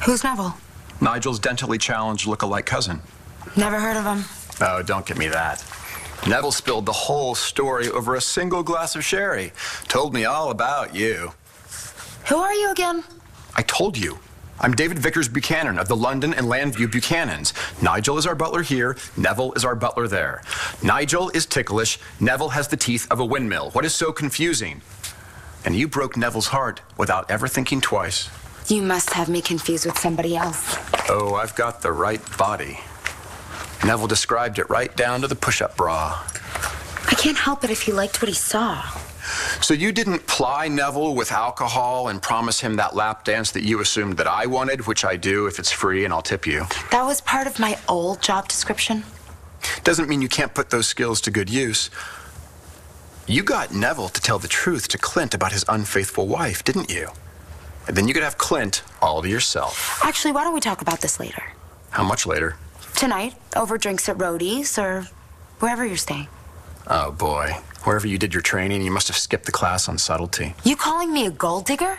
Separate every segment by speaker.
Speaker 1: Who's Neville?
Speaker 2: Nigel's dentally challenged look-alike cousin.
Speaker 1: Never heard of him.
Speaker 2: Oh, don't get me that. Neville spilled the whole story over a single glass of sherry. Told me all about you.
Speaker 1: Who are you again?
Speaker 2: I told you. I'm David Vickers Buchanan of the London and Landview Buchanans. Nigel is our butler here. Neville is our butler there. Nigel is ticklish. Neville has the teeth of a windmill. What is so confusing? And you broke Neville's heart without ever thinking twice.
Speaker 1: You must have me confused with somebody else.
Speaker 2: Oh, I've got the right body. Neville described it right down to the push-up bra.
Speaker 1: I can't help it if he liked what he saw.
Speaker 2: So you didn't ply Neville with alcohol and promise him that lap dance that you assumed that I wanted, which I do if it's free and I'll tip you.
Speaker 1: That was part of my old job description.
Speaker 2: Doesn't mean you can't put those skills to good use. You got Neville to tell the truth to Clint about his unfaithful wife, didn't you? And then you could have Clint all to yourself.
Speaker 1: Actually, why don't we talk about this later?
Speaker 2: How much later?
Speaker 1: Tonight, over drinks at Rhodey's or wherever you're staying.
Speaker 2: Oh, boy. Wherever you did your training, you must have skipped the class on subtlety.
Speaker 1: You calling me a gold digger?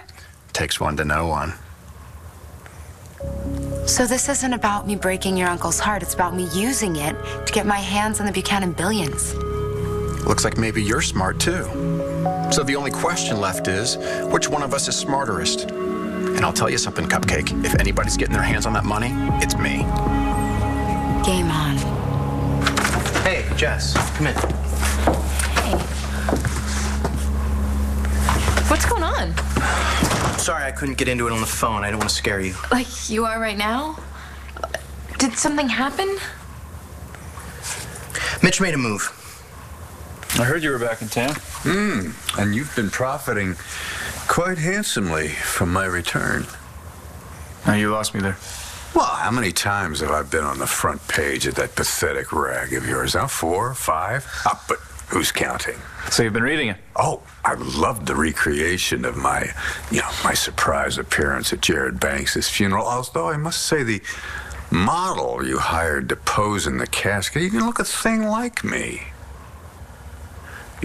Speaker 2: Takes one to know one.
Speaker 1: So this isn't about me breaking your uncle's heart. It's about me using it to get my hands on the Buchanan billions.
Speaker 2: Looks like maybe you're smart, too. So the only question left is, which one of us is smarterest? And I'll tell you something, Cupcake. If anybody's getting their hands on that money, it's me.
Speaker 1: Game on.
Speaker 3: Hey, Jess, come in.
Speaker 4: Hey. What's going on?
Speaker 3: Sorry I couldn't get into it on the phone. I didn't want to scare you.
Speaker 4: Like you are right now? Did something happen?
Speaker 3: Mitch made a move.
Speaker 5: I heard you were back in town.
Speaker 6: And you've been profiting quite handsomely from my return.
Speaker 5: Now you lost me there.
Speaker 6: Well, how many times have I been on the front page of that pathetic rag of yours? Now, 4, 5? But who's counting?
Speaker 5: So you've been reading it?
Speaker 6: Oh, I loved the recreation of my surprise appearance at Jared Banks' funeral. Although I must say the model you hired to pose in the casket, he didn't look a thing like me.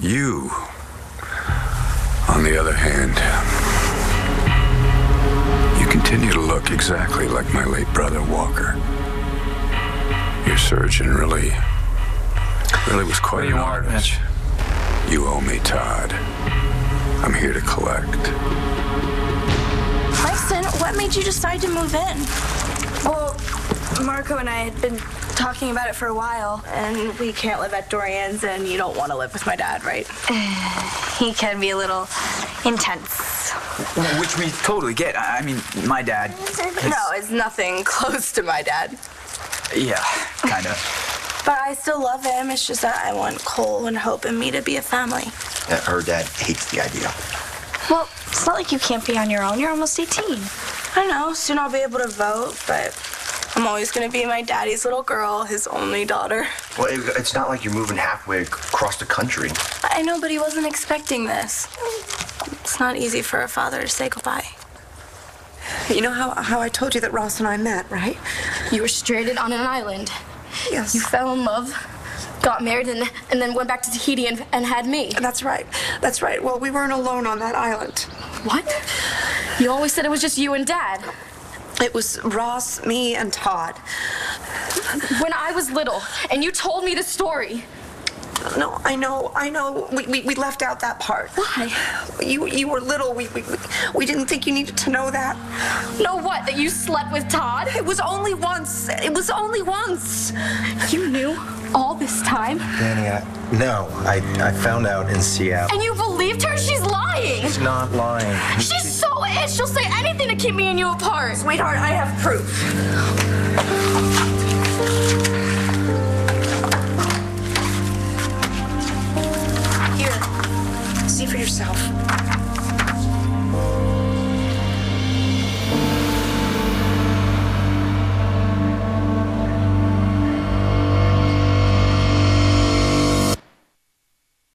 Speaker 6: You, on the other hand, you continue to look exactly like my late brother Walker. Your surgeon really was quite an artist. You owe me, Todd. I'm here to collect.
Speaker 7: Preston, what made you decide to move in? Well, Marco and I had been talking about it for a while, and we can't live at Dorian's, and you don't want to live with my dad, right? He can be a little intense.
Speaker 8: Which we totally get. I mean, my dad...
Speaker 7: No, it's nothing close to my dad.
Speaker 8: Yeah, kind of.
Speaker 7: But I still love him. It's just that I want Cole and Hope and me to be a family.
Speaker 3: Her dad hates the idea.
Speaker 7: Well, it's not like you can't be on your own. You're almost 18. I know. Soon I'll be able to vote, but I'm always going to be my daddy's little girl, his only daughter.
Speaker 3: Well, it's not like you're moving halfway across the country.
Speaker 7: I know, but he wasn't expecting this. It's not easy for a father to say goodbye.
Speaker 9: You know how I told you that Ross and I met, right?
Speaker 7: You were stranded on an island.
Speaker 9: Yes.
Speaker 7: You fell in love, got married, and then went back to Tahiti and had me.
Speaker 9: That's right. That's right. Well, we weren't alone on that island.
Speaker 7: What? You always said it was just you and Dad.
Speaker 9: It was Ross, me, and Todd.
Speaker 7: When I was little, and you told me the story.
Speaker 9: No, I know. We left out that part.
Speaker 7: Why?
Speaker 9: You were little. We didn't think you needed to know that.
Speaker 7: Know what? That you slept with Todd?
Speaker 9: It was only once. It was only once.
Speaker 7: You knew all this time?
Speaker 3: Danny, no. I found out in Seattle.
Speaker 7: And you believed her? She's lying.
Speaker 3: She's not lying.
Speaker 7: She's so it. She'll say anything to keep me and you apart.
Speaker 9: Sweetheart, I have proof.